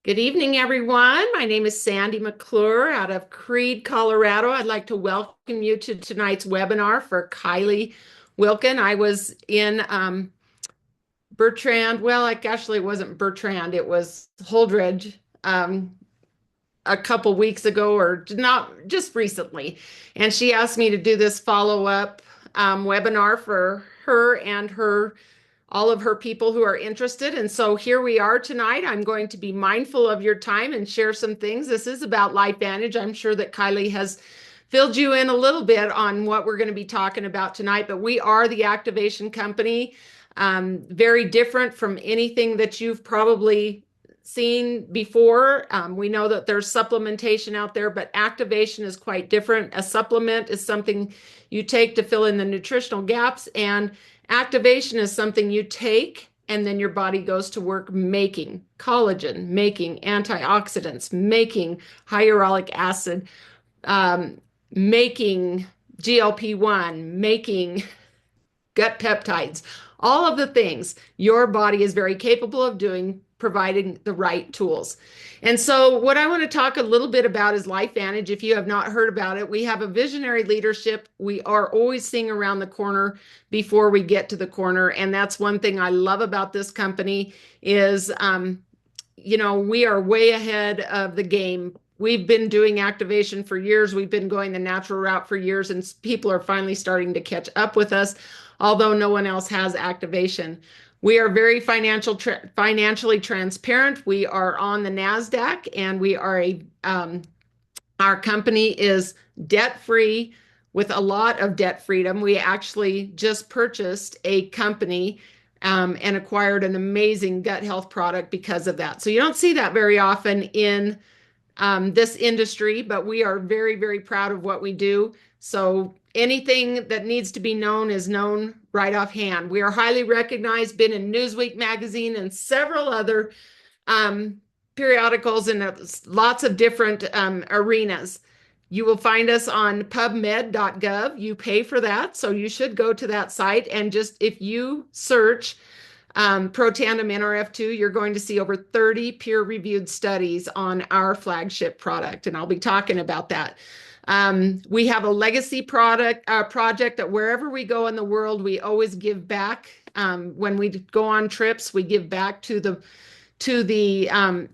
Good evening, everyone. My name is Sandy McClure out of Creede, Colorado. I'd like to welcome you to tonight's webinar for Kylee Wilken. I was in Bertrand, well, actually, it wasn't Bertrand, it was Holdridge a couple weeks ago, or not just recently. And she asked me to do this follow-up webinar for her and all of her people who are interested. And so here we are tonight. I'm going to be mindful of your time and share some things. This is about LifeVantage. I'm sure that Kylee has filled you in a little bit on what we're going to be talking about tonight, but we are the activation company. Very different from anything that you've probably seen before. We know that there's supplementation out there, but activation is quite different. A supplement is something you take to fill in the nutritional gaps, and activation is something you take and then your body goes to work making collagen, making antioxidants, making hyaluronic acid, making GLP-1, making gut peptides, all of the things your body is very capable of doing, providing the right tools. And so what I want to talk a little bit about is LifeVantage. If you have not heard about it, we have a visionary leadership. We are always seeing around the corner before we get to the corner. And that's one thing I love about this company is, we are way ahead of the game. We've been doing activation for years. We've been going the natural route for years, and people are finally starting to catch up with us, although no one else has activation. We are very financially transparent. We are on the NASDAQ, and we are our company is debt-free with a lot of debt freedom. We actually just purchased a company and acquired an amazing gut health product because of that. So you don't see that very often in this industry, but we are very, very proud of what we do. So anything that needs to be known is known right offhand. We are highly recognized, been in Newsweek magazine and several other periodicals in lots of different arenas. You will find us on pubmed.gov. You pay for that, so you should go to that site, and just if you search Protandim NRF2, you're going to see over 30 peer-reviewed studies on our flagship product, and I'll be talking about that. We have a legacy project that wherever we go in the world, we always give back. When we go on trips, we give back to the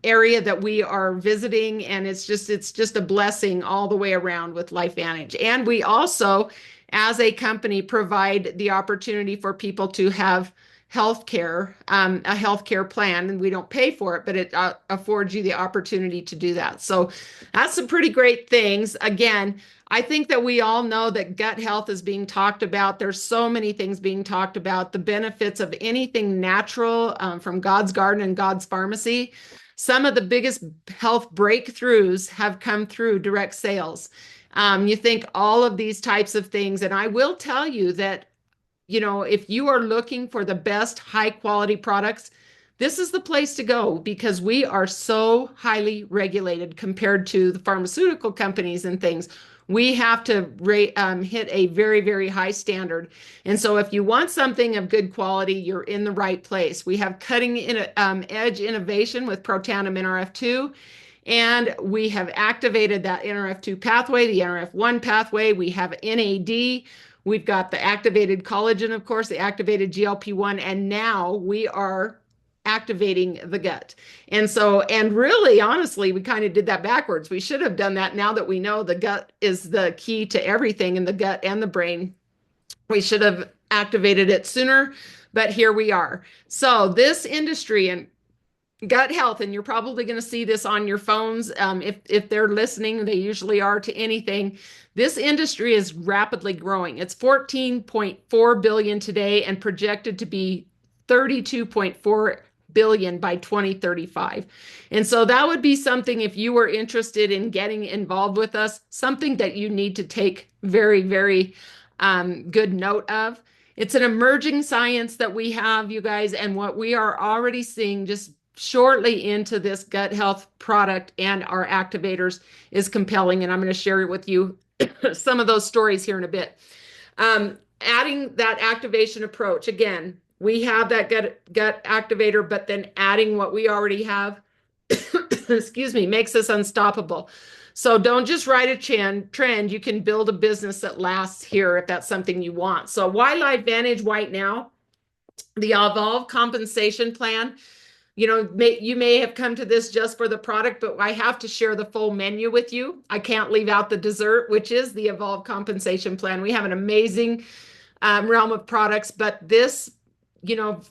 area that we are visiting, and it's just a blessing all the way around with LifeVantage. And we also, as a company, provide the opportunity for people to have healthcare, a healthcare plan, and we don't pay for it, but it affords you the opportunity to do that. So that's some pretty great things. Again, I think that we all know that gut health is being talked about. There's so many things being talked about, the benefits of anything natural from God's garden and God's pharmacy. Some of the biggest health breakthroughs have come through direct sales. You think all of these types of things, and I will tell you that if you are looking for the best high quality products, this is the place to go, because we are so highly regulated compared to the pharmaceutical companies and things. We have to hit a very, very high standard. And so if you want something of good quality, you're in the right place. We have cutting edge innovation with Protandim NRF2. And we have activated that NRF2 pathway, the NRF1 pathway. We have NAD. We've got the activated collagen, of course, the activated GLP-1, and now we are activating the gut. And really, honestly, we kind of did that backwards. We should have done that now that we know the gut is the key to everything in the gut and the brain. We should have activated it sooner, but here we are. So this industry and gut health, and you're probably going to see this on your phones. If they're listening, they usually are to anything. This industry is rapidly growing. It's 14.4 billion today and projected to be 32.4 billion by 2035. And so that would be something, if you were interested in getting involved with us, something that you need to take very, very good note of. It's an emerging science that we have, you guys, and what we are already seeing just shortly into this gut health product and our activators is compelling. And I'm going to share with you some of those stories here in a bit. Adding that activation approach, again, we have that gut activator, but then adding what we already have excuse me, makes us unstoppable. So don't just ride a trend. You can build a business that lasts here if that's something you want. So why LifeVantage right now? The Evolve compensation plan. You may have come to this just for the product, but I have to share the full menu with you. I can't leave out the dessert, which is the Evolve compensation plan. We have an amazing realm of products, but this,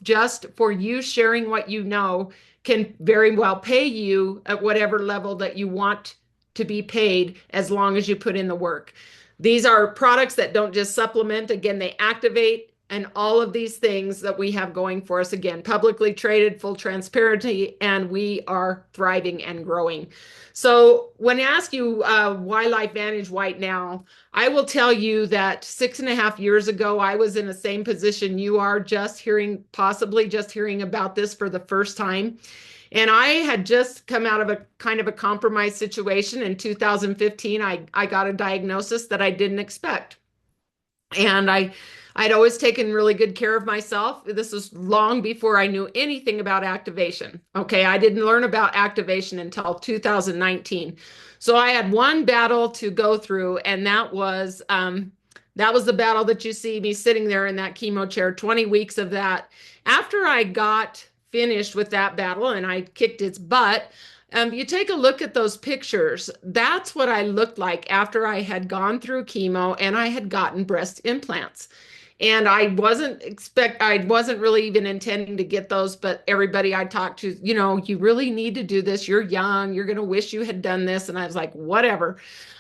just for you sharing what you know, can very well pay you at whatever level that you want to be paid as long as you put in the work. These are products that don't just supplement, again, they activate, and all of these things that we have going for us, again, publicly traded, full transparency, and we are thriving and growing. So when I ask you why LifeVantage right now, I will tell you that 6.5 years ago, I was in the same position you are, possibly just hearing about this for the first time. And I had just come out of a kind of a compromised situation. In 2015, I got a diagnosis that I didn't expect. And I'd always taken really good care of myself. This was long before I knew anything about activation. Okay, I didn't learn about activation until 2019. So I had one battle to go through, and that was the battle that you see me sitting there in that chemo chair, 20 weeks of that. After I got finished with that battle and I kicked its butt, you take a look at those pictures. That's what I looked like after I had gone through chemo and I had gotten breast implants. And I wasn't really even intending to get those, but everybody I talked to, you really need to do this. You're young. You're going to wish you had done this. And I was like, whatever.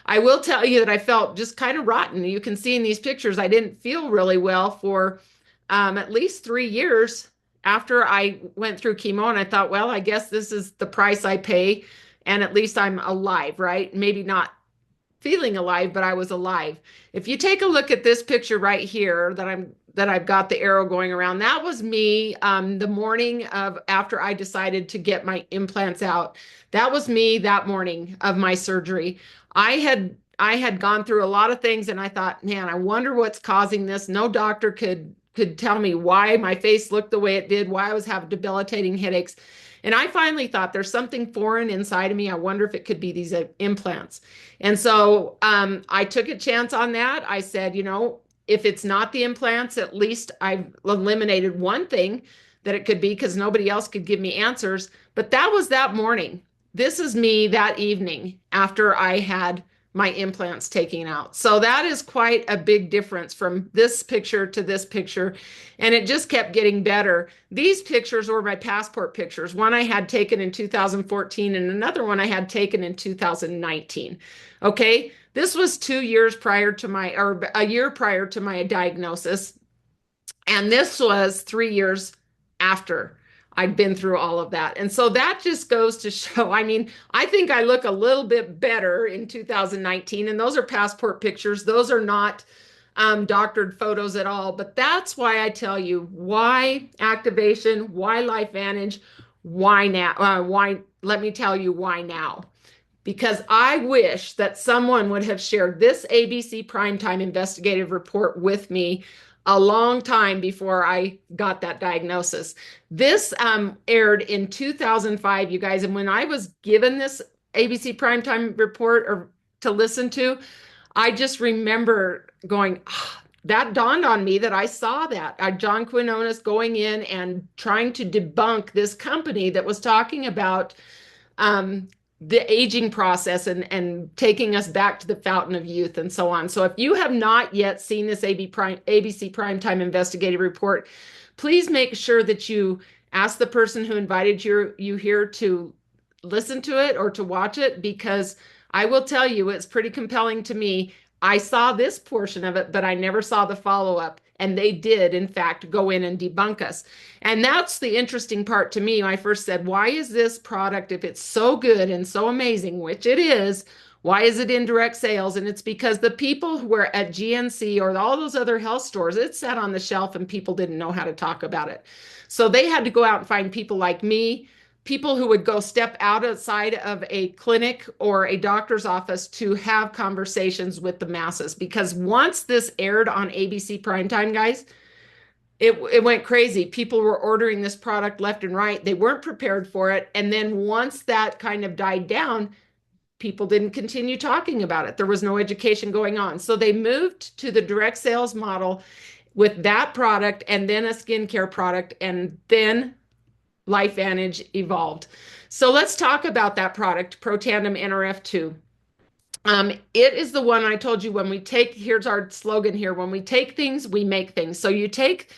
I will tell you that I felt just kind of rotten. You can see in these pictures, I didn't feel really well for at least 3 years after I went through chemo. And I thought, well, I guess this is the price I pay. And at least I'm alive, right? Maybe not feeling alive, but I was alive. If you take a look at this picture right here that I've got the arrow going around, that was me the morning of after I decided to get my implants out. That was me that morning of my surgery. I had gone through a lot of things and I thought, man, I wonder what's causing this. No doctor could tell me why my face looked the way it did, why I was having debilitating headaches. And I finally thought there's something foreign inside of me. I wonder if it could be these implants. And so I took a chance on that. I said, if it's not the implants, at least I've eliminated one thing that it could be because nobody else could give me answers. But that was that morning. This is me that evening after I had my implants taken out. So that is quite a big difference from this picture to this picture. And it just kept getting better. These pictures were my passport pictures. One I had taken in 2014 and another one I had taken in 2019. Okay. This was 2 years prior to or a year prior to my diagnosis. And this was 3 years after I'd been through all of that. And so that just goes to show, I think I look a little bit better in 2019, and those are passport pictures. Those are not doctored photos at all. But that's why I tell you why activation, why LifeVantage, why now, let me tell you why now. Because I wish that someone would have shared this ABC Primetime Investigative Report with me a long time before I got that diagnosis. This aired in 2005, you guys. And when I was given this ABC Primetime Report to listen to, I just remember going, that dawned on me that I saw that. John Quinones going in and trying to debunk this company that was talking about the aging process and taking us back to the fountain of youth and so on. So if you have not yet seen this ABC Primetime Investigative Report, please make sure that you ask the person who invited you here to listen to it or to watch it, because I will tell you, it's pretty compelling to me. I saw this portion of it, but I never saw the follow-up. And they did, in fact, go in and debunk us. And that's the interesting part to me. I first said, why is this product, if it's so good and so amazing, which it is, why is it in direct sales? And it's because the people who were at GNC or all those other health stores, it sat on the shelf and people didn't know how to talk about it. So they had to go out and find people like me, people who would go step outside of a clinic or a doctor's office to have conversations with the masses. Because once this aired on ABC Primetime, guys, it went crazy. People were ordering this product left and right. They weren't prepared for it. And then once that kind of died down, people didn't continue talking about it. There was no education going on. So they moved to the direct sales model with that product and then a skincare product, and then LifeVantage evolved. So let's talk about that product, Protandim NRF2. It is the one I told you when we take, here's our slogan here, when we take things, we make things. So you take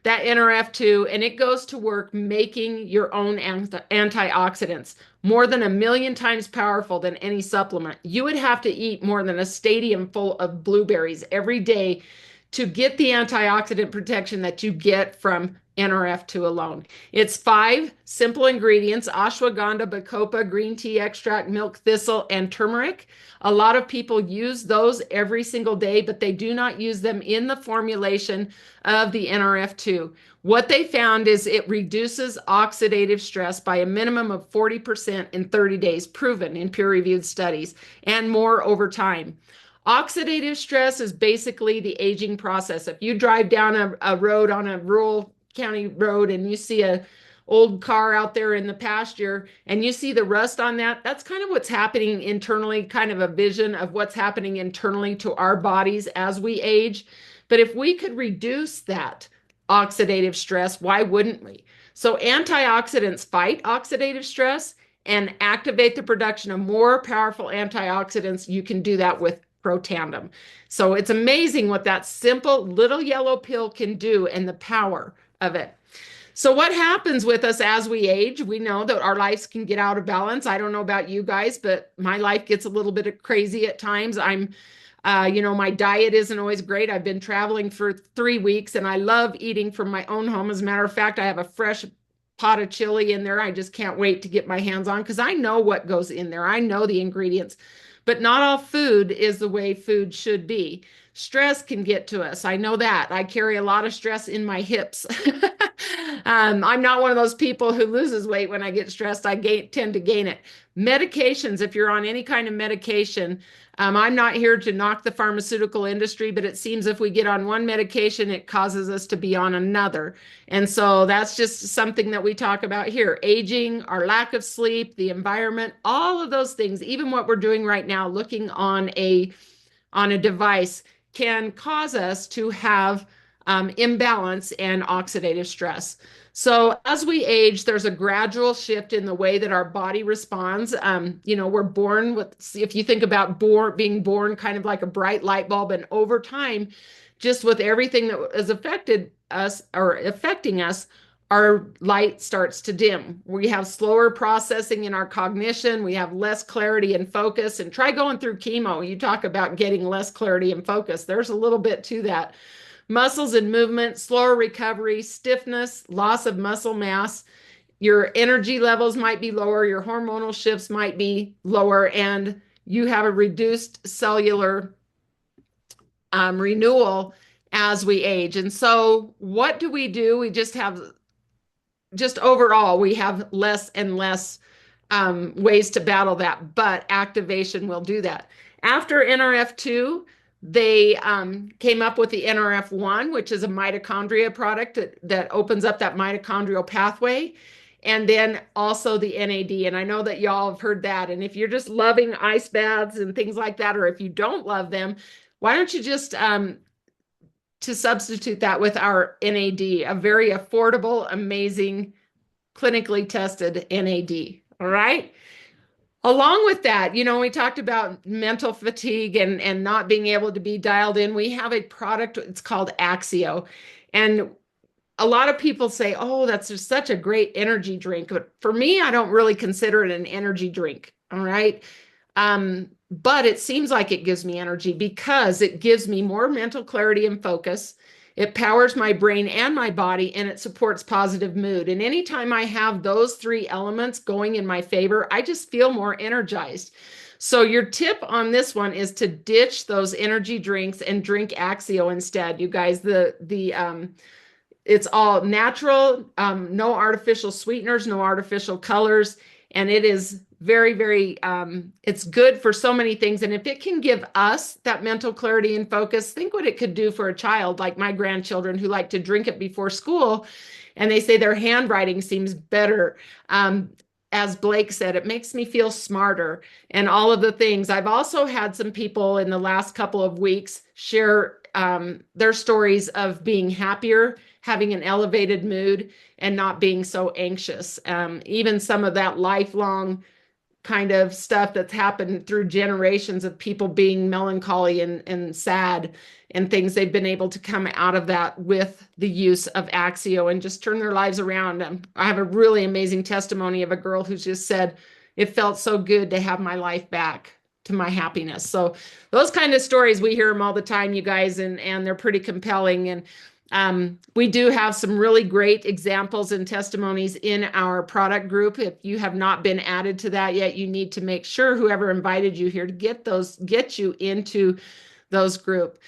that NRF2 and it goes to work making your own antioxidants, more than 1,000,000 times powerful than any supplement. You would have to eat more than a stadium full of blueberries every day to get the antioxidant protection that you get from NRF2 alone. It's 5 simple ingredients: ashwagandha, bacopa, green tea extract, milk thistle, and turmeric. A lot of people use those every single day, but they do not use them in the formulation of the NRF2. What they found is it reduces oxidative stress by a minimum of 40% in 30 days, proven in peer-reviewed studies, and more over time. Oxidative stress is basically the aging process. If you drive down a road on a rural county road and you see a old car out there in the pasture and you see the rust on that, that's kind of what's happening internally, kind of a vision of what's happening internally to our bodies as we age. But if we could reduce that oxidative stress, why wouldn't we? So antioxidants fight oxidative stress and activate the production of more powerful antioxidants. You can do that with Protandim. So it's amazing what that simple little yellow pill can do and the power of it. So what happens with us as we age? We know that our lives can get out of balance. I don't know about you guys, but my life gets a little bit crazy at times. My diet isn't always great. I've been traveling for 3 weeks and I love eating from my own home. As a matter of fact, I have a fresh pot of chili in there. I just can't wait to get my hands on because I know what goes in there. I know the ingredients. But not all food is the way food should be. Stress can get to us. I know that. I carry a lot of stress in my hips. I'm not one of those people who loses weight when I get stressed. I tend to gain it. Medications, if you're on any kind of medication, I'm not here to knock the pharmaceutical industry, but it seems if we get on one medication, it causes us to be on another. And so that's just something that we talk about here. Aging, our lack of sleep, the environment, all of those things, even what we're doing right now, looking on a device, can cause us to have imbalance and oxidative stress. So as we age, there's a gradual shift in the way that our body responds. We're born with, if you think about being born kind of like a bright light bulb, and over time, just with everything that has affected us or affecting us, our light starts to dim. We have slower processing in our cognition. We have less clarity and focus. And try going through chemo. You talk about getting less clarity and focus. There's a little bit to that. Muscles and movement, slower recovery, stiffness, loss of muscle mass. Your energy levels might be lower. Your hormonal shifts might be lower. And you have a reduced cellular renewal as we age. And so what do? We just overall, we have less and less ways to battle that, but activation will do that. After NRF2, they came up with the NRF1, which is a mitochondria product that opens up that mitochondrial pathway, and then also the NAD. And I know that y'all have heard that. And if you're just loving ice baths and things like that, or if you don't love them, why don't you just to substitute that with our NAD, a very affordable, amazing, clinically tested NAD. All right. Along with that, we talked about mental fatigue and not being able to be dialed in. We have a product, it's called Axio. And a lot of people say, oh, that's just such a great energy drink. But for me, I don't really consider it an energy drink. All right. But it seems like it gives me energy because it gives me more mental clarity and focus. It powers my brain and my body, and it supports positive mood. And anytime I have those 3 elements going in my favor, I just feel more energized. So your tip on this one is to ditch those energy drinks and drink Axio instead. You guys, it's all natural, no artificial sweeteners, no artificial colors. And it is very, very, it's good for so many things. And if it can give us that mental clarity and focus, think what it could do for a child like my grandchildren who like to drink it before school. And they say their handwriting seems better. As Blake said, it makes me feel smarter and all of the things. I've also had some people in the last couple of weeks share their stories of being happier, having an elevated mood, and not being so anxious. Even some of that lifelong kind of stuff that's happened through generations of people being melancholy and sad and things, they've been able to come out of that with the use of Axio and just turn their lives around. I have a really amazing testimony of a girl who just said, it felt so good to have my life back, to my happiness. So those kind of stories, we hear them all the time, you guys, and they're pretty compelling. And we do have some really great examples and testimonies in our product group. If you have not been added to that yet, you need to make sure whoever invited you here to get you into those group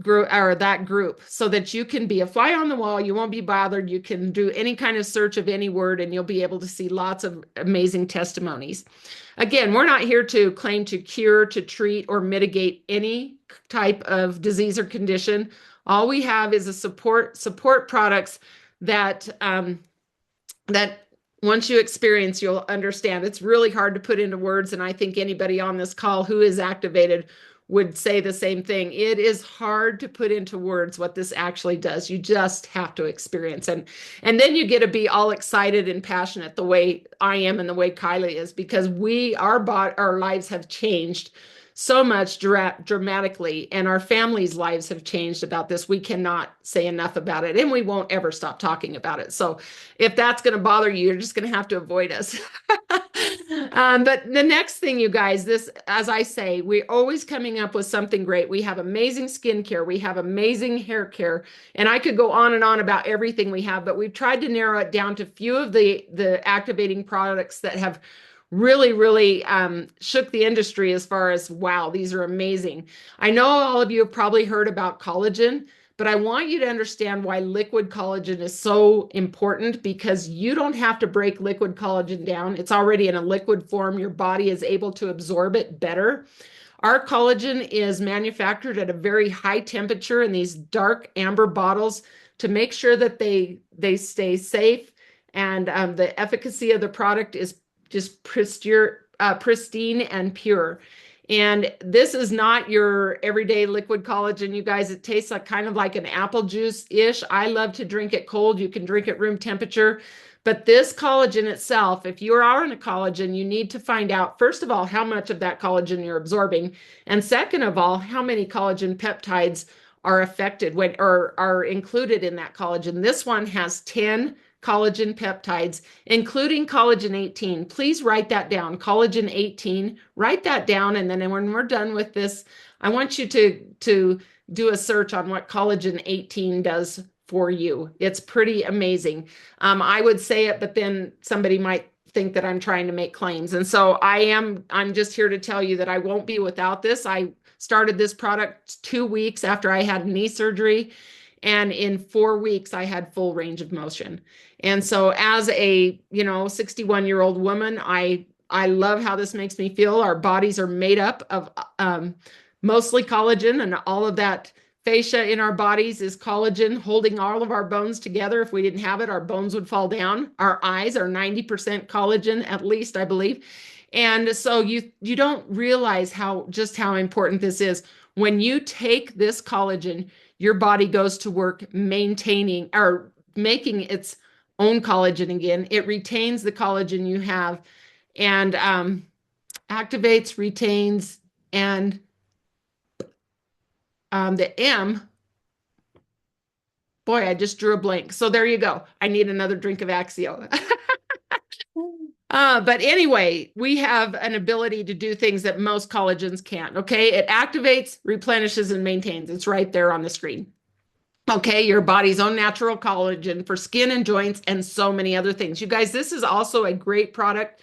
or that group so that you can be a fly on the wall. You won't be bothered. You can do any kind of search of any word and you'll be able to see lots of amazing testimonies. Again, we're not here to claim to cure, to treat, or mitigate any type of disease or condition. All we have is a support products that that once you experience, you'll understand. It's really hard to put into words, and I think anybody on this call who is activated would say the same thing. It is hard to put into words what this actually does. You just have to experience, and then you get to be all excited and passionate the way I am and the way Kylee is, because our lives have changed so much dramatically, and our families' lives have changed about this. We cannot say enough about it, and we won't ever stop talking about it. So if that's going to bother you, you're just going to have to avoid us. But the next thing, you guys, this, as I say, we're always coming up with something great. We have amazing skincare. We have amazing hair care. And I could go on and on about everything we have, but we've tried to narrow it down to a few of the activating products that have really shook the industry as far as, wow, these are amazing. I know all of you have probably heard about collagen, but I want you to understand why liquid collagen is so important, because you don't have to break liquid collagen down. It's already in a liquid form. Your body is able to absorb it better. Our collagen is manufactured at a very high temperature in these dark amber bottles to make sure that they stay safe, and the efficacy of the product is just pristine and pure. And this is not your everyday liquid collagen, you guys. It tastes like kind of like an apple juice-ish. I love to drink it cold. You can drink it room temperature. But this collagen itself, if you are on a collagen, you need to find out, first of all, how much of that collagen you're absorbing. And second of all, how many collagen peptides are affected or are included in that collagen. This one has 10 collagen peptides, including collagen 18. Please write that down, collagen 18. Write that down, and then when we're done with this, I want you to do a search on what collagen 18 does for you. It's pretty amazing. I would say it, but then somebody might think that I'm trying to make claims. And so I'm just here to tell you that I won't be without this. I started this product 2 weeks after I had knee surgery. And in 4 weeks, I had full range of motion. And so as a, 61-year-old woman, I love how this makes me feel. Our bodies are made up of mostly collagen, and all of that fascia in our bodies is collagen holding all of our bones together. If we didn't have it, our bones would fall down. Our eyes are 90% collagen, at least, I believe. And so you don't realize just how important this is. When you take this collagen, your body goes to work maintaining or making its own collagen again. It retains the collagen you have and activates, retains, and the M, boy, I just drew a blank. So there you go. I need another drink of Axio. But anyway, we have an ability to do things that most collagens can't, okay? It activates, replenishes, and maintains. It's right there on the screen. Okay, your body's own natural collagen for skin and joints and so many other things. You guys, this is also a great product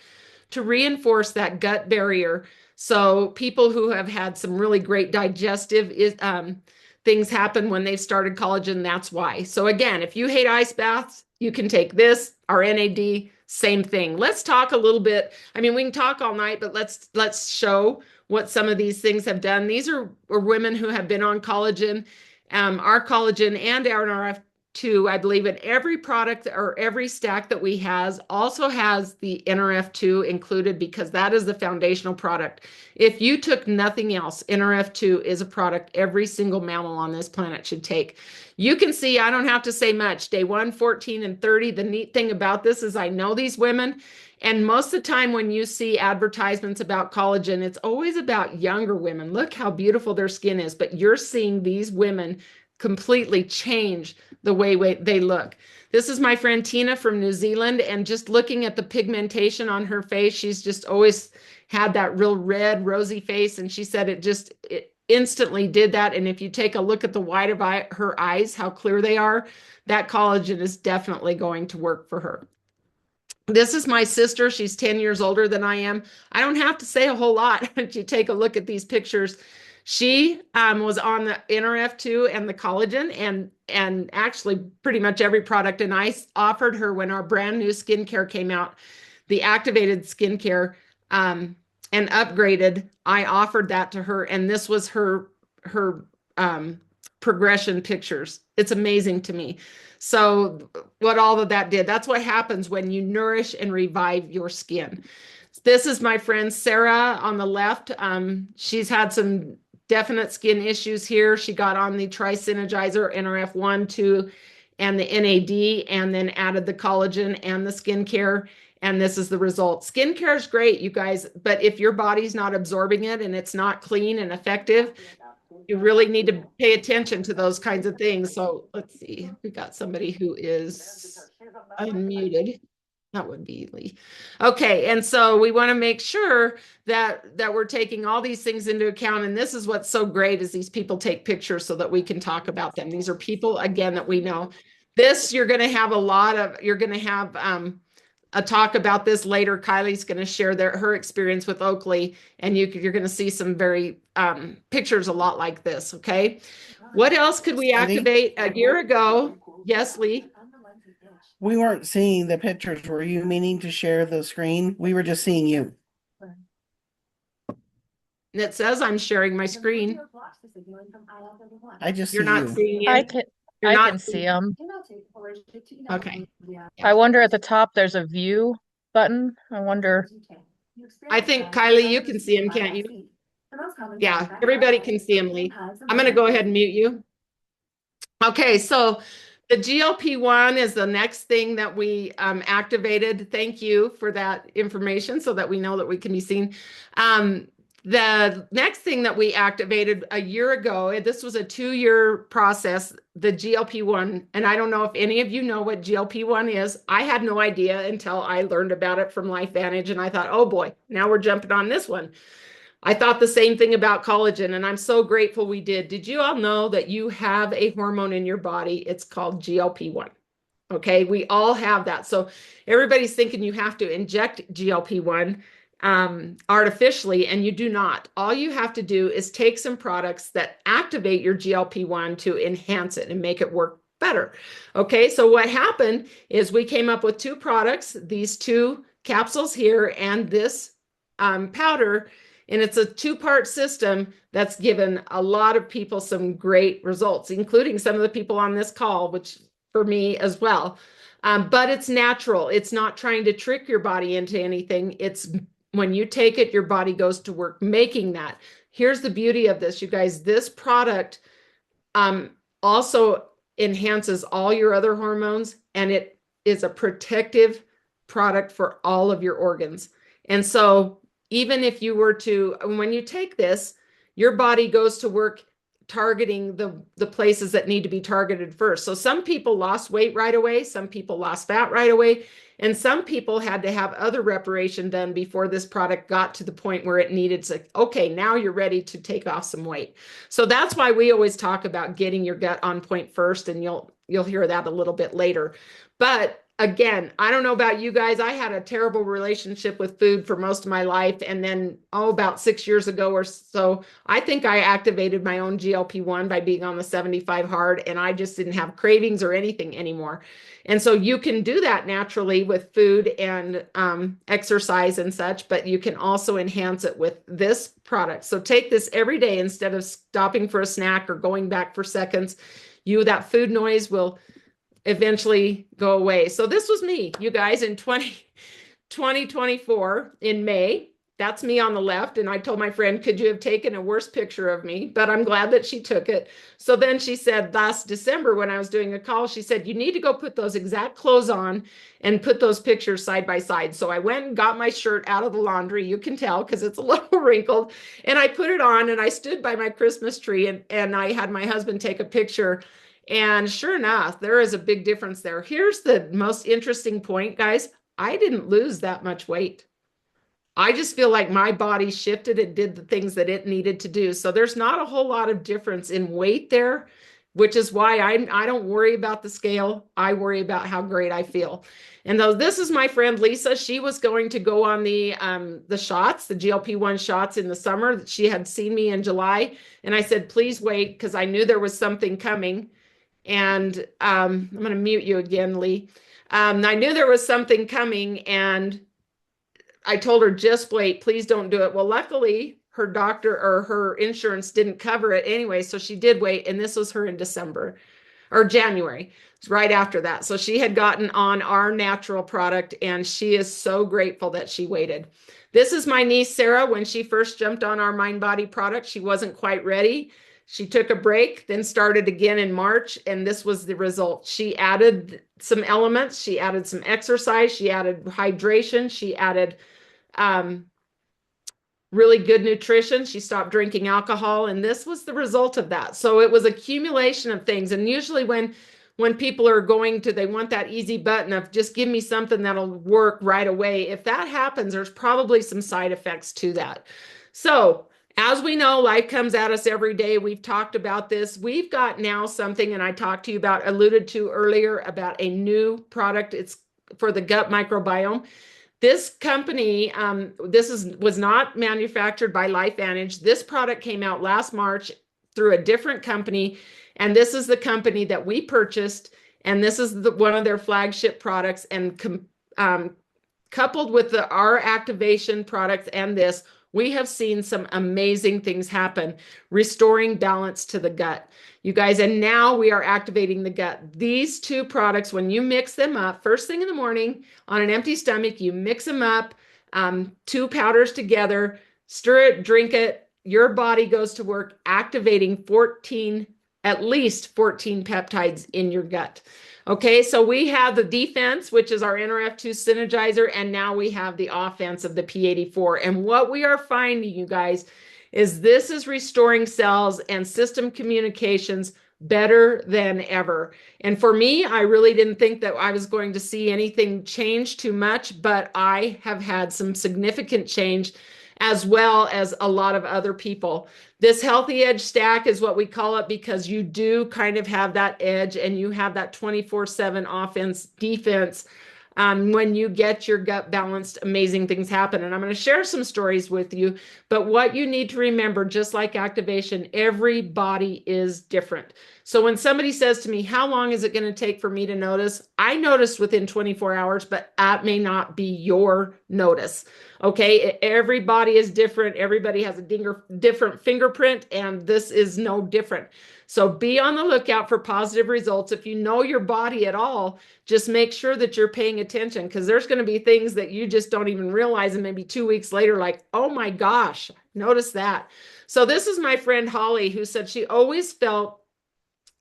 to reinforce that gut barrier. So people who have had some really great digestive things happen when they've started collagen, that's why. So again, if you hate ice baths, you can take this, our NAD, same thing. Let's talk a little bit. I mean, we can talk all night, but let's show what some of these things have done. These are women who have been on collagen, our collagen and our NRF2, I believe, in every product or every stack that we has also has the NRF2 included, because that is the foundational product. If you took nothing else, NRF2 is a product every single mammal on this planet should take. You can see, I don't have to say much, day 1, 14, and 30. The neat thing about this is I know these women, and most of the time when you see advertisements about collagen, it's always about younger women. Look how beautiful their skin is, but you're seeing these women completely change the way they look. This is my friend Tina from New Zealand, and just looking at the pigmentation on her face, she's just always had that real red, rosy face, and she said it instantly did that. And if you take a look at the white of her eyes, how clear they are, that collagen is definitely going to work for her. This is my sister. She's 10 years older than I am. I don't have to say a whole lot. If you take a look at these pictures, she was on the NRF2 and the collagen and actually pretty much every product. And I offered her, when our brand new skincare came out, the activated skincare and upgraded, I offered that to her. And this was her progression pictures. It's amazing to me. So what all of that did, that's what happens when you nourish and revive your skin. This is my friend Sarah on the left. She's had some definite skin issues here. She got on the Tri-Synergizer, NRF1, 2, and the NAD, and then added the collagen and the skincare. And this is the result. Skincare is great, you guys, but if your body's not absorbing it and it's not clean and effective, you really need to pay attention to those kinds of things. So let's see, we got somebody who is unmuted. That would be Lee. Okay, and so we want to make sure that we're taking all these things into account. And this is what's so great, is these people take pictures so that we can talk about them. These are people, again, that we know. This, you're going to have you're going to have a talk about this later. Kylie's going to share her experience with Oaklee, and you're going to see some very pictures a lot like this. Okay, what else could we activate a year ago? Yes, Lee. We weren't seeing the pictures. Were you meaning to share the screen? We were just seeing you. It says I'm sharing my screen. I just You're see not you. seeing it. I can see them. Okay. I wonder at the top there's a view button. I wonder. I think, Kylie, you can see him, can't you? Yeah, everybody can see him, Lee. I'm going to go ahead and mute you. Okay, so the GLP-1 is the next thing that we activated. Thank you for that information so that we know that we can be seen. The next thing that we activated a year ago, this was a 2-year process, the GLP-1. And I don't know if any of you know what GLP-1 is. I had no idea until I learned about it from LifeVantage. And I thought, oh boy, now we're jumping on this one. I thought the same thing about collagen, and I'm so grateful we did. Did you all know that you have a hormone in your body? It's called GLP-1. Okay, we all have that. So everybody's thinking you have to inject GLP-1 artificially, and you do not. All you have to do is take some products that activate your GLP-1 to enhance it and make it work better. Okay, so what happened is we came up with 2 products, these 2 capsules here and this powder. And it's a 2-part system that's given a lot of people some great results, including some of the people on this call, which for me as well. But it's natural. It's not trying to trick your body into anything. It's when you take it, your body goes to work making that. Here's the beauty of this, you guys. This product also enhances all your other hormones, and it is a protective product for all of your organs. And so even if you were to, when you take this, your body goes to work targeting the places that need to be targeted first. So some people lost weight right away, some people lost fat right away, and some people had to have other reparation done before this product got to the point where it needed to, okay, now you're ready to take off some weight. So that's why we always talk about getting your gut on point first, and you'll hear that a little bit later. But again, I don't know about you guys. I had a terrible relationship with food for most of my life. And then, about 6 years ago or so, I think I activated my own GLP-1 by being on the 75 hard, and I just didn't have cravings or anything anymore. And so you can do that naturally with food and exercise and such, but you can also enhance it with this product. So take this every day instead of stopping for a snack or going back for seconds. That food noise will eventually go away. So this was me, you guys, in 2024 in May. That's me on the left. And I told my friend, could you have taken a worse picture of me? But I'm glad that she took it. So then she said last December when I was doing a call, she said, you need to go put those exact clothes on and put those pictures side by side. So I went and got my shirt out of the laundry. You can tell because it's a little wrinkled. And I put it on and I stood by my Christmas tree and I had my husband take a picture. And sure enough, there is a big difference there. Here's the most interesting point, guys. I didn't lose that much weight. I just feel like my body shifted and did the things that it needed to do. So there's not a whole lot of difference in weight there, which is why I don't worry about the scale. I worry about how great I feel. And though this is my friend Lisa, she was going to go on the shots, the GLP-1 shots in the summer. She had seen me in July. And I said, please wait, because I knew there was something coming. And I'm going to mute you again, Lee. I knew there was something coming, and I told her, just wait, please don't do it. Well, luckily, her doctor or her insurance didn't cover it anyway, so she did wait, and this was her in December or January. It's right after that. So she had gotten on our natural product, and she is so grateful that she waited. This is my niece, Sarah. When she first jumped on our Mind Body product, she wasn't quite ready. She took a break, then started again in March, and this was the result. She added some elements. She added some exercise. She added hydration. She added really good nutrition. She stopped drinking alcohol, and this was the result of that. So it was accumulation of things. And usually when people are they want that easy button of just give me something that'll work right away. If that happens, there's probably some side effects to that. So as we know, life comes at us every day. We've talked about this. We've got now something, and I talked to you about, alluded to earlier, about a new product. It's for the gut microbiome. This company, was not manufactured by LifeVantage. This product came out last March through a different company, and this is the company that we purchased, and this is one of their flagship products. And coupled with our activation products and this, we have seen some amazing things happen, restoring balance to the gut, you guys. And now we are activating the gut. These two products, when you mix them up, first thing in the morning on an empty stomach, you mix them up, 2 powders together, stir it, drink it. Your body goes to work activating at least 14 peptides in your gut. Okay, so we have the defense, which is our NRF2 synergizer, and now we have the offense of the P84. And what we are finding, you guys, is this is restoring cells and system communications better than ever. And for me, I really didn't think that I was going to see anything change too much, but I have had some significant change, as well as a lot of other people. This healthy edge stack is what we call it, because you do kind of have that edge and you have that 24/7 offense, defense. When you get your gut balanced, amazing things happen. And I'm going to share some stories with you. But what you need to remember, just like activation, every body is different. So when somebody says to me, how long is it going to take for me to notice? I noticed within 24 hours, but that may not be your notice. Okay, everybody is different. Everybody has a different fingerprint, and this is no different. So be on the lookout for positive results. If you know your body at all, just make sure that you're paying attention, because there's going to be things that you just don't even realize. And maybe 2 weeks later, like, oh my gosh, notice that. So this is my friend Holly, who said she always felt,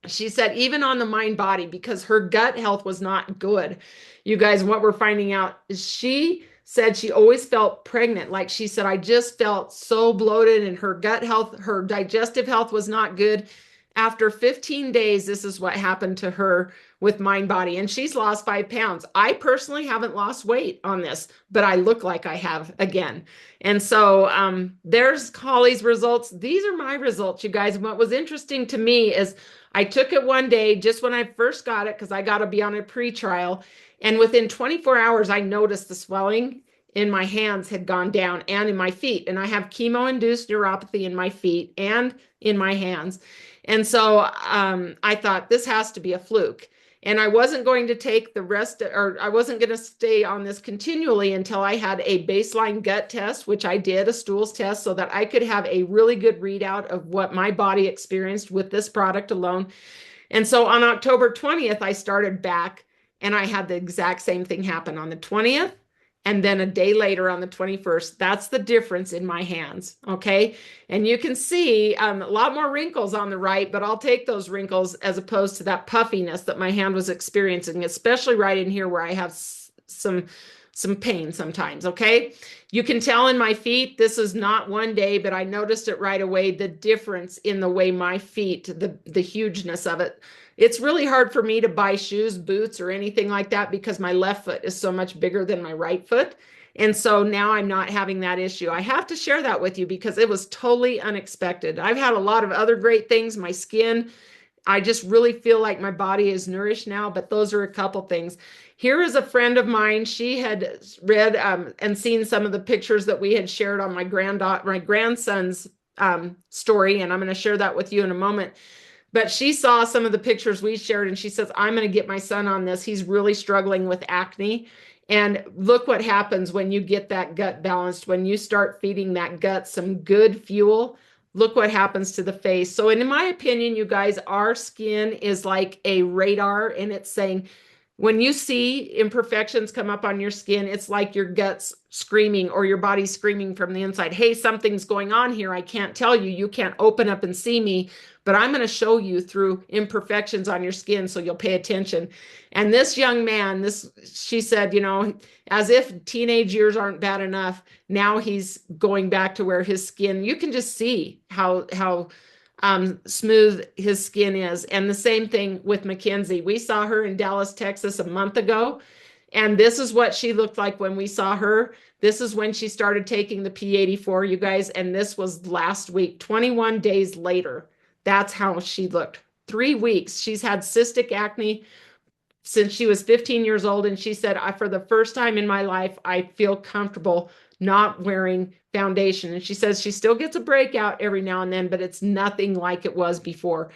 she said, even on the mind body, because her gut health was not good. You guys, what we're finding out is she said she always felt pregnant. Like she said, I just felt so bloated, and her gut health, her digestive health was not good. After 15 days, this is what happened to her with Mind Body, and she's lost 5 pounds. I personally haven't lost weight on this, but I look like I have again. And so there's Holly's results. These are my results, you guys. What was interesting to me is I took it one day just when I first got it because I got to be on a pre-trial. And within 24 hours, I noticed the swelling in my hands had gone down and in my feet. And I have chemo-induced neuropathy in my feet and in my hands. And so I thought this has to be a fluke. And I wasn't going to take the rest, or I wasn't going to stay on this continually until I had a baseline gut test, which I did, a stools test, so that I could have a really good readout of what my body experienced with this product alone. And so on October 20th, I started back and I had the exact same thing happen on the 20th. And then a day later on the 21st, that's the difference in my hands. Okay. And you can see a lot more wrinkles on the right, but I'll take those wrinkles as opposed to that puffiness that my hand was experiencing, especially right in here where I have some pain sometimes. Okay. You can tell in my feet, this is not one day, but I noticed it right away, the difference in the way my feet, the hugeness of it. It's really hard for me to buy shoes, boots, or anything like that because my left foot is so much bigger than my right foot. And so now I'm not having that issue. I have to share that with you because it was totally unexpected. I've had a lot of other great things. My skin, I just really feel like my body is nourished now, but those are a couple things. Here is a friend of mine. She had read and seen some of the pictures that we had shared on my grandson's story, and I'm going to share that with you in a moment. But she saw some of the pictures we shared and she says, I'm going to get my son on this. He's really struggling with acne. And look what happens when you get that gut balanced, when you start feeding that gut some good fuel. Look what happens to the face. So in my opinion, you guys, our skin is like a radar, and it's saying, when you see imperfections come up on your skin, it's like your gut's screaming or your body's screaming from the inside, hey, something's going on here. I can't tell you. You can't open up and see me, but I'm going to show you through imperfections on your skin so you'll pay attention. And this young man, she said, as if teenage years aren't bad enough, now he's going back to where his skin, you can just see how smooth his skin is. And the same thing with Mackenzie. We saw her in Dallas, Texas a month ago. And this is what she looked like when we saw her. This is when she started taking the P84, you guys. And this was last week, 21 days later. That's how she looked. 3 weeks. She's had cystic acne since she was 15 years old. And she said, for the first time in my life, I feel comfortable not wearing foundation. And she says she still gets a breakout every now and then, but it's nothing like it was before.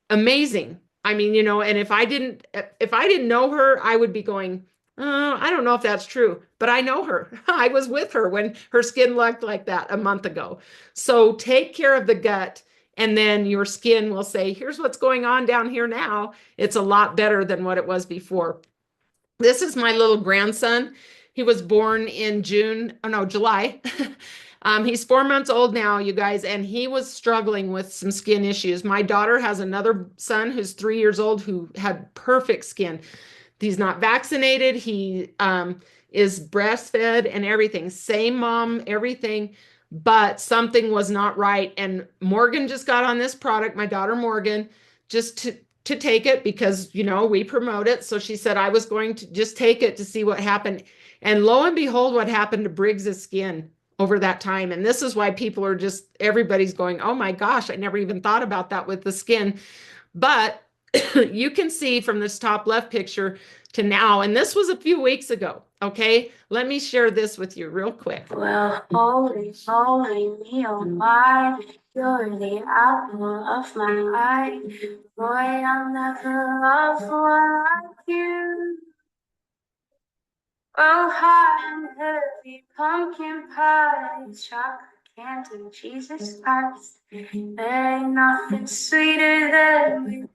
Amazing. I mean, and if I didn't know her, I would be going, I don't know if that's true, but I know her. I was with her when her skin looked like that a month ago. So take care of the gut, and then your skin will say, here's what's going on down here now. It's a lot better than what it was before. This is my little grandson. He was born in July. He's 4 months old now, you guys, and he was struggling with some skin issues. My daughter has another son who's 3 years old who had perfect skin. He's not vaccinated. He is breastfed and everything. Same mom, everything, but something was not right. And Morgan just got on this product, my daughter Morgan, just to take it because, we promote it. So she said I was going to just take it to see what happened. And lo and behold, what happened to Briggs's skin over that time. And this is why people are everybody's going, oh my gosh, I never even thought about that with the skin. But you can see from this top left picture to now, and this was a few weeks ago. Okay, let me share this with you real quick. Well, holy me, oh my, you're the apple of my eye. Boy, I'll never love one like you. Oh, hot and heavy, pumpkin pie, chocolate candy, Jesus Christ. There ain't nothing sweeter than you.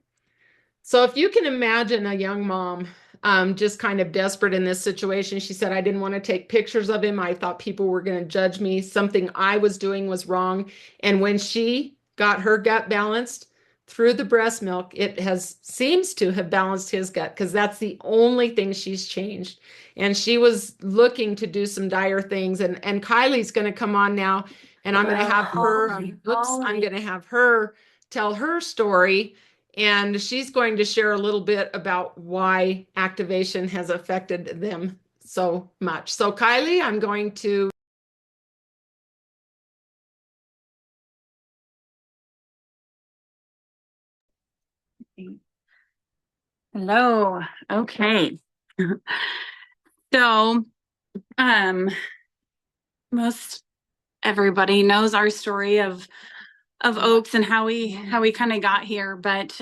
So if you can imagine a young mom just kind of desperate in this situation, she said, I didn't want to take pictures of him. I thought people were going to judge me. Something I was doing was wrong. And when she got her gut balanced through the breast milk, it seems to have balanced his gut because that's the only thing she's changed. And she was looking to do some dire things. And Kylie's going to come on now, and I'm going to have her, I'm going to have her tell her story. And she's going to share a little bit about why activation has affected them so much. So Kylee, I'm going to. Hello. Okay. So, most everybody knows our story of Oaks and how we kind of got here, but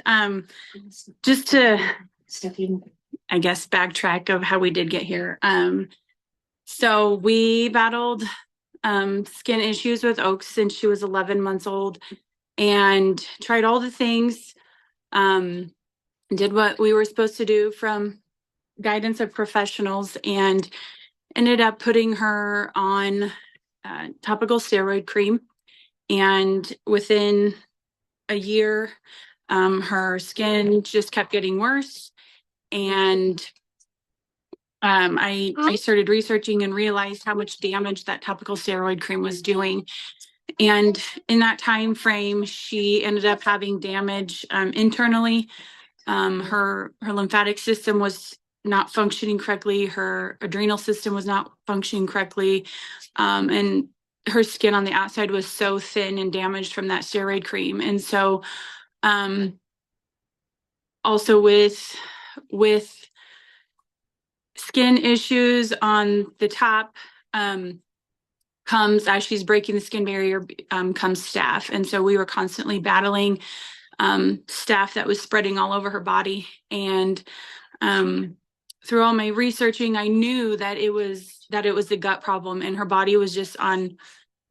just to, I guess, backtrack of how we did get here. So we battled skin issues with Oaks since she was 11 months old, and tried all the things, did what we were supposed to do from guidance of professionals, and ended up putting her on topical steroid cream. And within a year, her skin just kept getting worse. And I started researching and realized how much damage that topical steroid cream was doing. And in that time frame, she ended up having damage internally. Her lymphatic system was not functioning correctly. Her adrenal system was not functioning correctly. And her skin on the outside was so thin and damaged from that steroid cream. And so also with skin issues on the top, comes, as she's breaking the skin barrier, comes staph. And so we were constantly battling staph that was spreading all over her body. And through all my researching, I knew that it was the gut problem, and her body was just on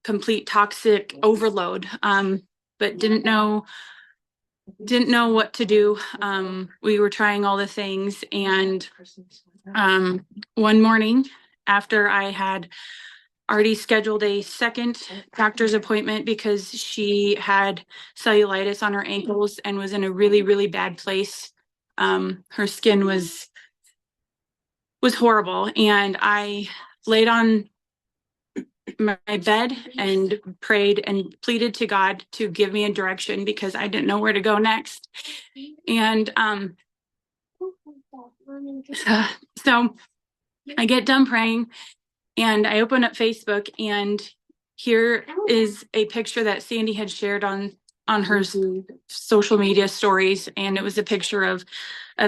complete toxic overload, but didn't know what to do. We were trying all the things, and one morning, after I had already scheduled a second doctor's appointment because she had cellulitis on her ankles and was in a really, really bad place. Her skin was horrible. And I laid on my bed and prayed and pleaded to God to give me a direction because I didn't know where to go next. And so I get done praying, and I open up Facebook, and here is a picture that Sandy had shared on her social media stories. And it was a picture of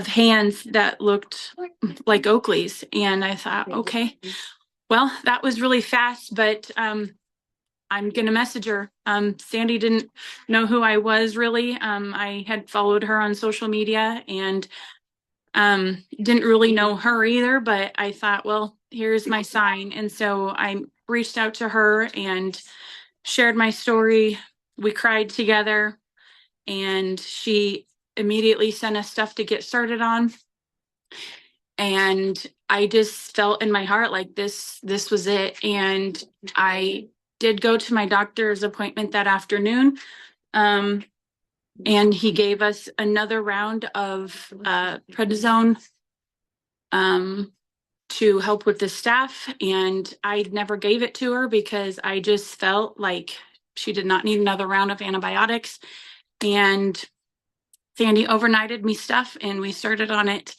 hands that looked like Oaklee's. And I thought, okay, well, that was really fast, but I'm going to message her. Sandy didn't know who I was really. I had followed her on social media and didn't really know her either, but I thought, well, here's my sign. And so I reached out to her and shared my story. We cried together, and she immediately sent us stuff to get started on. And I just felt in my heart like this was it. And I did go to my doctor's appointment that afternoon. And he gave us another round of prednisone to help with the staph. And I never gave it to her because I just felt like she did not need another round of antibiotics. And Sandy overnighted me stuff, and we started on it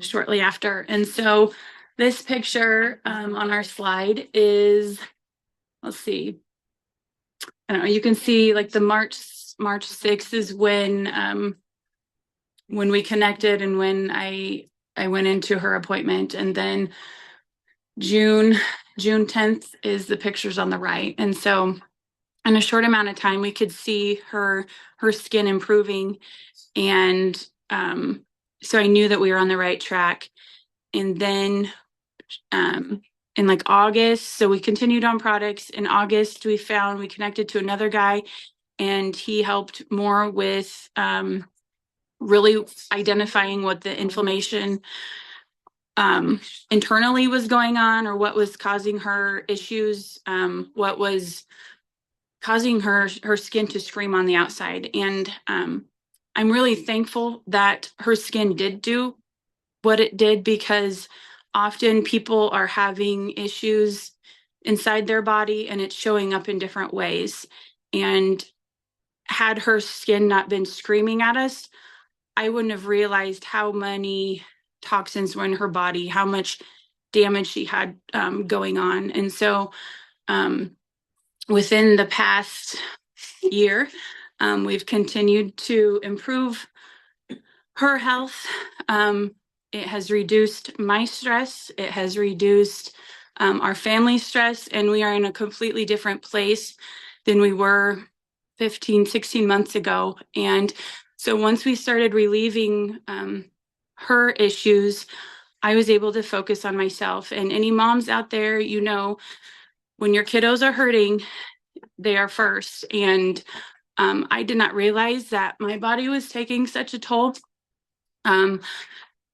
shortly after. And so this picture on our slide is, let's see, I don't know, you can see like the March 6th is when we connected and when I went into her appointment. And then June 10th is the pictures on the right. And so in a short amount of time, we could see her skin improving. And so I knew that we were on the right track. And then in like August, so we continued on products. In August, we connected to another guy, and he helped more with really identifying what the inflammation internally was going on, or what was causing her issues, what was causing her skin to scream on the outside. And I'm really thankful that her skin did do what it did, because often people are having issues inside their body and it's showing up in different ways. And had her skin not been screaming at us, I wouldn't have realized how many toxins were in her body, how much damage she had going on. And so within the past year, We've continued to improve her health. It has reduced my stress. It has reduced our family stress, and we are in a completely different place than we were 15, 16 months ago. And so once we started relieving her issues, I was able to focus on myself. And any moms out there, you know, when your kiddos are hurting, they are first. And I did not realize that my body was taking such a toll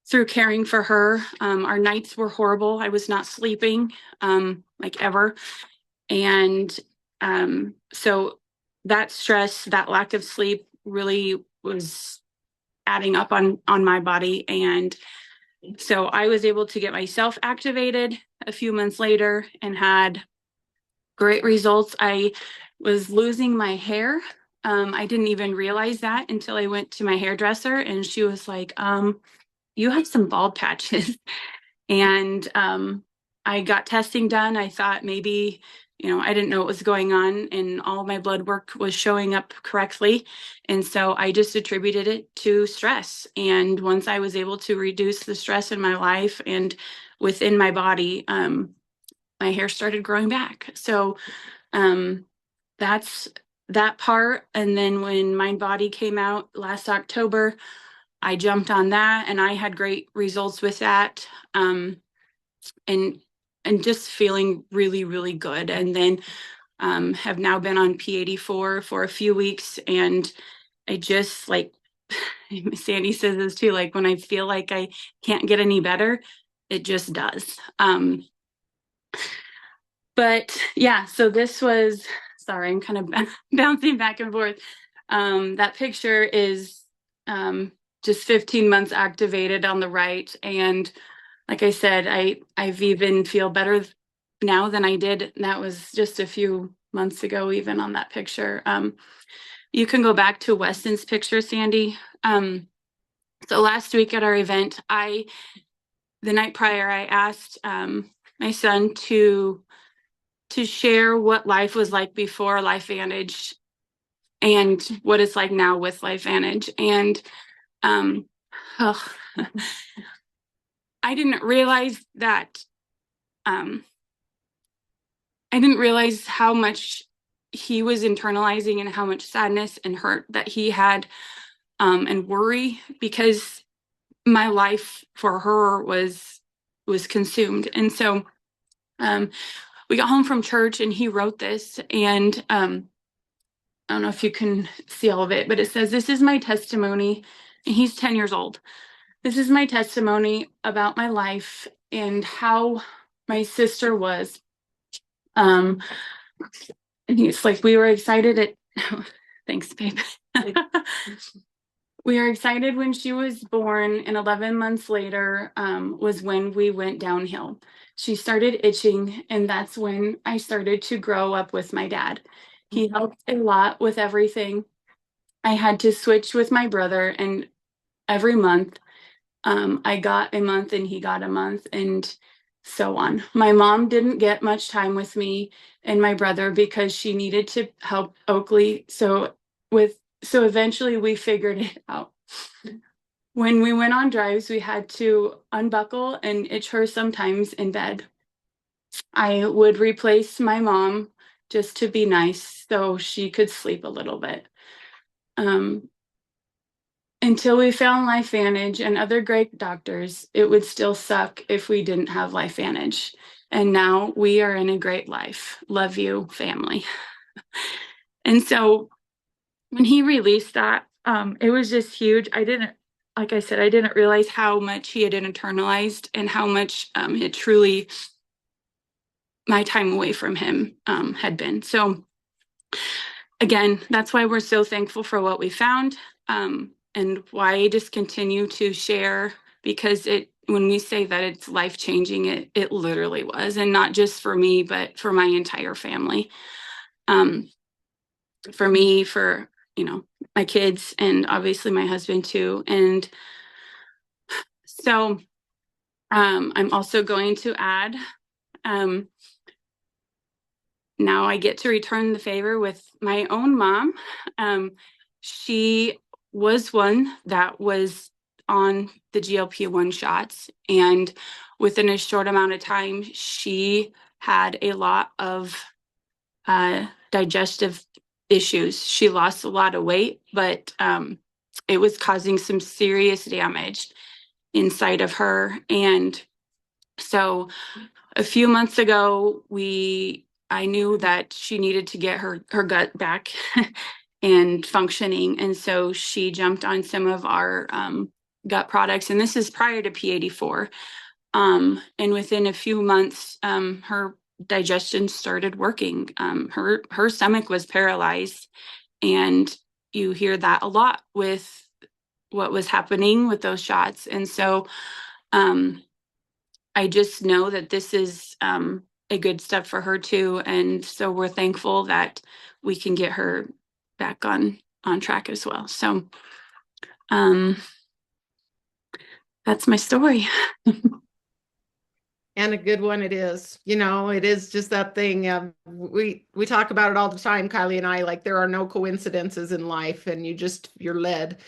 through caring for her. Our nights were horrible. I was not sleeping like ever. And so that stress, that lack of sleep really was adding up on my body. And so I was able to get myself activated a few months later and had great results. I was losing my hair. I didn't even realize that until I went to my hairdresser, and she was like, you have some bald patches. And I got testing done. I thought maybe, I didn't know what was going on, and all my blood work was showing up correctly. And so I just attributed it to stress. And once I was able to reduce the stress in my life and within my body, my hair started growing back. So that's that part. And then when Mind Body came out last October, I jumped on that, and I had great results with that. And just feeling really, really good. And then have now been on P84 for a few weeks, and I just, like Sandy says this too, like when I feel like I can't get any better, it just does. But yeah, so this was, sorry, I'm kind of bouncing back and forth. That picture is just 15 months activated on the right. And like I said, I've even feel better now than I did. That was just a few months ago, even on that picture. You can go back to Weston's picture, Sandy. So last week at our event, the night prior, I asked my son to share what life was like before LifeVantage and what it's like now with LifeVantage. And I didn't realize that I didn't realize how much he was internalizing and how much sadness and hurt that he had and worry, because my life for her was consumed. And so we got home from church, and he wrote this, and I don't know if you can see all of it, but it says, "This is my testimony," and he's 10 years old. "This is my testimony about my life and how my sister was." And he's like, "We were excited at," thanks, babe. "We were excited when she was born, and 11 months later was when we went downhill. She started itching, and that's when I started to grow up with my dad. He helped a lot with everything. I had to switch with my brother, and every month I got a month and he got a month, and so on. My mom didn't get much time with me and my brother because she needed to help Oaklee. So eventually we figured it out. When we went on drives, we had to unbuckle and itch her sometimes in bed. I would replace my mom just to be nice so she could sleep a little bit. Until we found LifeVantage and other great doctors, it would still suck if we didn't have LifeVantage. And now we are in a great life. Love you, family." And so when he released that, it was just huge. Like I said, I didn't realize how much he had internalized and how much it truly, my time away from him had been. So again, that's why we're so thankful for what we found. And why I just continue to share, because when we say that it's life-changing, it literally was, and not just for me, but for my entire family. For me, for, my kids, and obviously my husband too. And so I'm also going to add, now I get to return the favor with my own mom. she was one that was on the GLP-1 shots, and within a short amount of time, she had a lot of digestive issues. She lost a lot of weight, but it was causing some serious damage inside of her. And so a few months ago, I knew that she needed to get her gut back and functioning. And so she jumped on some of our gut products. And this is prior to P84. And within a few months, her digestion started working. Her stomach was paralyzed. And you hear that a lot with what was happening with those shots. And so I just know that this is a good step for her too. And so we're thankful that we can get her back on track as well. So that's my story. And a good one it is. You know, it is just that thing. We talk about it all the time, Kylee and I, like there are no coincidences in life, and you're led.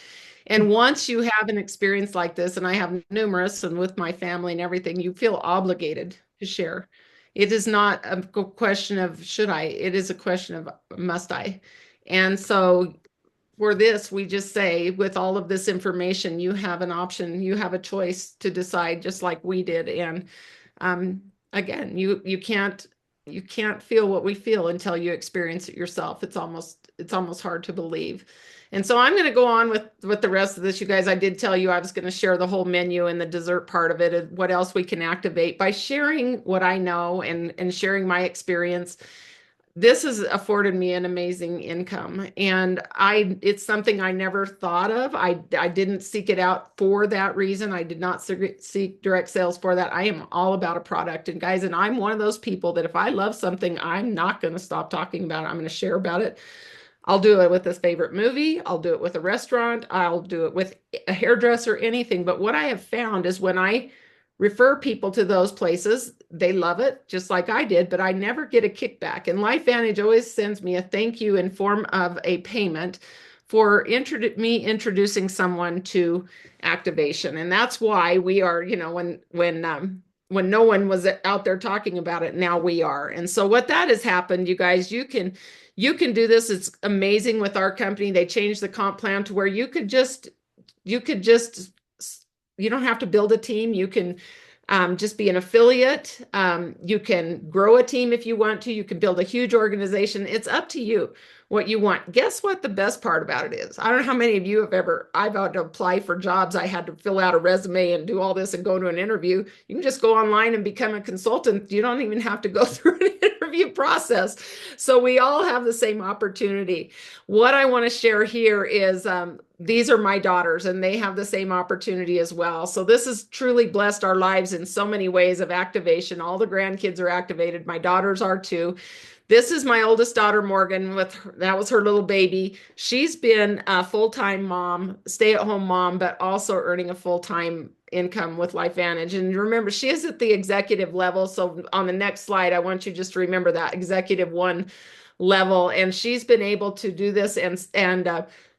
And once you have an experience like this, and I have numerous, and with my family and everything, you feel obligated to share. It is not a question of should I, it is a question of must I. And so for this, we just say, with all of this information, you have an option, you have a choice to decide, just like we did. And again, you can't feel what we feel until you experience it yourself. It's almost hard to believe. And so I'm going to go on with the rest of this, you guys. I did tell you I was going to share the whole menu and the dessert part of it, and what else we can activate by sharing what I know and sharing my experience. This has afforded me an amazing income, and it's something I never thought of. I didn't seek it out for that reason. I did not seek direct sales for that. I am all about a product, and guys, and I'm one of those people that if I love something, I'm not going to stop talking about it. I'm going to share about it. I'll do it with a favorite movie. I'll do it with a restaurant. I'll do it with a hairdresser, anything. But what I have found is when I refer people to those places, they love it just like I did, but I never get a kickback. And LifeVantage always sends me a thank you in form of a payment for me introducing someone to activation. And that's why we are, you know, when no one was out there talking about it, now we are. And so what that has happened, you guys, you can do this. It's amazing with our company. They changed the comp plan to where you don't have to build a team. You can just be an affiliate. You can grow a team if you want to. You can build a huge organization. It's up to you what you want. Guess what the best part about it is? I don't know how many of you I've had to apply for jobs. I had to fill out a resume and do all this and go to an interview. You can just go online and become a consultant. You don't even have to go through an interview process. So we all have the same opportunity. What I want to share here is these are my daughters, and they have the same opportunity as well. So this has truly blessed our lives in so many ways of activation. All the grandkids are activated. My daughters are too. This is my oldest daughter, Morgan. That was her little baby. She's been a full-time mom, stay-at-home mom, but also earning a full-time income with LifeVantage. And remember, she is at the executive level. So on the next slide, I want you just to remember that executive 1 level. And she's been able to do this and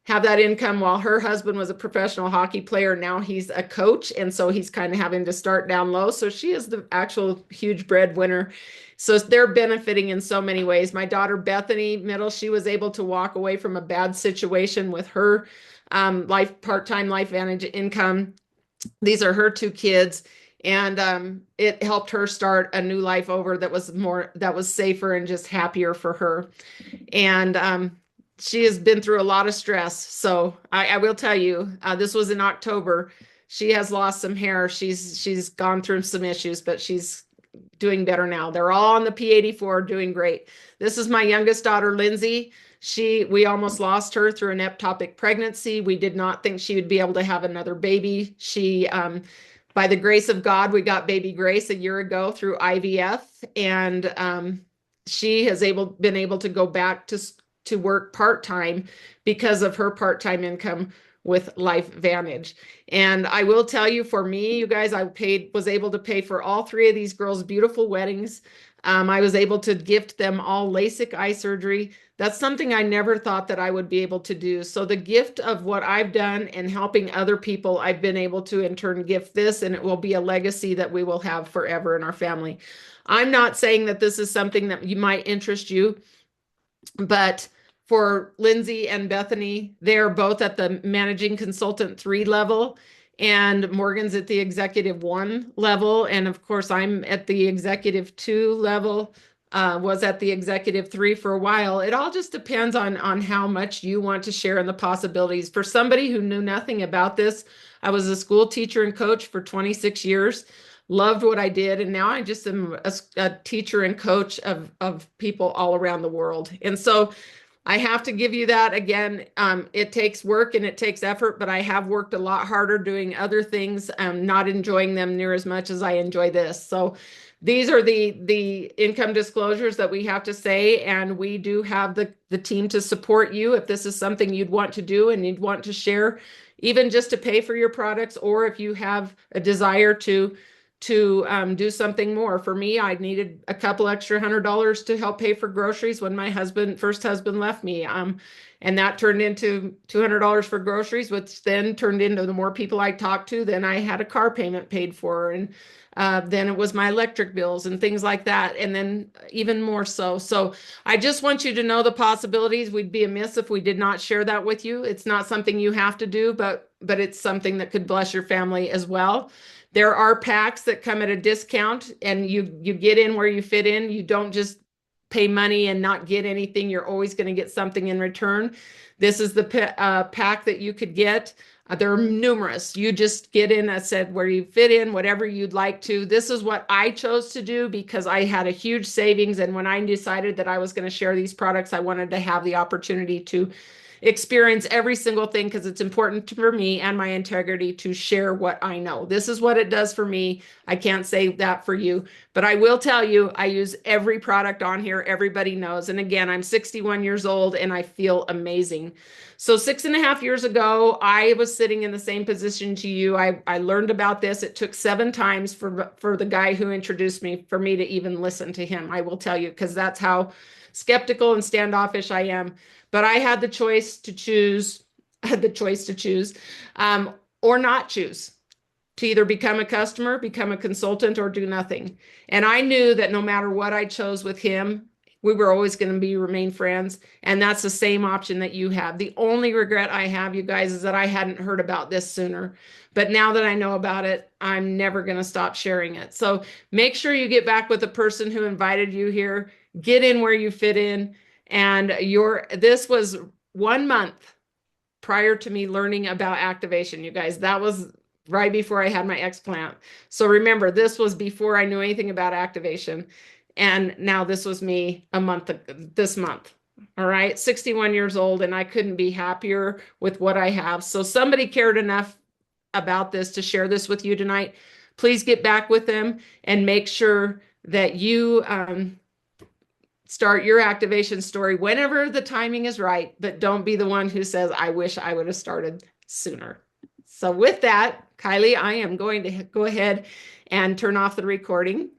have that income while her husband was a professional hockey player. Now he's a coach. And so he's kind of having to start down low. So she is the actual huge breadwinner. So they're benefiting in so many ways. My daughter, Bethany Middle, she was able to walk away from a bad situation with her part-time LifeVantage income. These are her 2 kids. And it helped her start a new life over that was safer and just happier for her. And she has been through a lot of stress. So I will tell you, this was in October. She has lost some hair. She's gone through some issues, but she's doing better now. They're all on the P84, doing great. This is my youngest daughter, Lindsay. We almost lost her through an ectopic pregnancy. We did not think she would be able to have another baby. By the grace of God, we got baby Grace a year ago through IVF, and she has been able to go back to work part-time because of her part-time income with LifeVantage. And I will tell you, for me, you guys, was able to pay for all 3 of these girls' beautiful weddings. I was able to gift them all LASIK eye surgery. That's something I never thought that I would be able to do. So the gift of what I've done and helping other people, I've been able to in turn gift this, and it will be a legacy that we will have forever in our family. I'm not saying that this is something that might interest you, but for Lindsay and Bethany, they're both at the managing consultant 3 level, and Morgan's at the executive 1 level. And of course, I'm at the executive 2 level, was at the executive 3 for a while. It all just depends on how much you want to share in the possibilities. For somebody who knew nothing about this, I was a school teacher and coach for 26 years. Loved what I did, and now I just am a teacher and coach of people all around the world. And so I have to give you that again. It takes work and it takes effort, but I have worked a lot harder doing other things, not enjoying them near as much as I enjoy this. So these are the income disclosures that we have to say, and we do have the team to support you if this is something you'd want to do and you'd want to share, even just to pay for your products, or if you have a desire to do something more. For me, I needed a couple extra $100 to help pay for groceries when my first husband left me. And that turned into $200 for groceries, which then turned into the more people I talked to, then I had a car payment paid for. And then it was my electric bills and things like that. And then even more so. So I just want you to know the possibilities. We'd be amiss if we did not share that with you. It's not something you have to do, but it's something that could bless your family as well. There are packs that come at a discount, and you get in where you fit in. You don't just pay money and not get anything. You're always going to get something in return. This is the pack that you could get. There are numerous. You just get in, I said, where you fit in, whatever you'd like to. This is what I chose to do because I had a huge savings. And when I decided that I was going to share these products, I wanted to have the opportunity to experience every single thing, because it's important for me and my integrity to share what I know. This is what it does for me. I can't say that for you, but I will tell you, I use every product on here. Everybody knows. And again, I'm 61 years old and I feel amazing. So 6.5 years ago, I was sitting in the same position to you. I learned about this. It took 7 times for the guy who introduced me, for me to even listen to him. I will tell you, because that's how skeptical and standoffish I am. But I had the choice to choose, or not choose, to either become a customer, become a consultant, or do nothing. And I knew that no matter what I chose with him, we were always going to remain friends. And that's the same option that you have. The only regret I have, you guys, is that I hadn't heard about this sooner. But now that I know about it, I'm never going to stop sharing it. So make sure you get back with the person who invited you here. Get in where you fit in. And this was 1 month prior to me learning about activation, you guys. That was right before I had my explant. So remember, this was before I knew anything about activation. And now this was me this month. All right, 61 years old, and I couldn't be happier with what I have. So somebody cared enough about this to share this with you tonight. Please get back with them and make sure that you start your activation story whenever the timing is right, but don't be the one who says, I wish I would have started sooner. So with that, Kylie, I am going to go ahead and turn off the recording.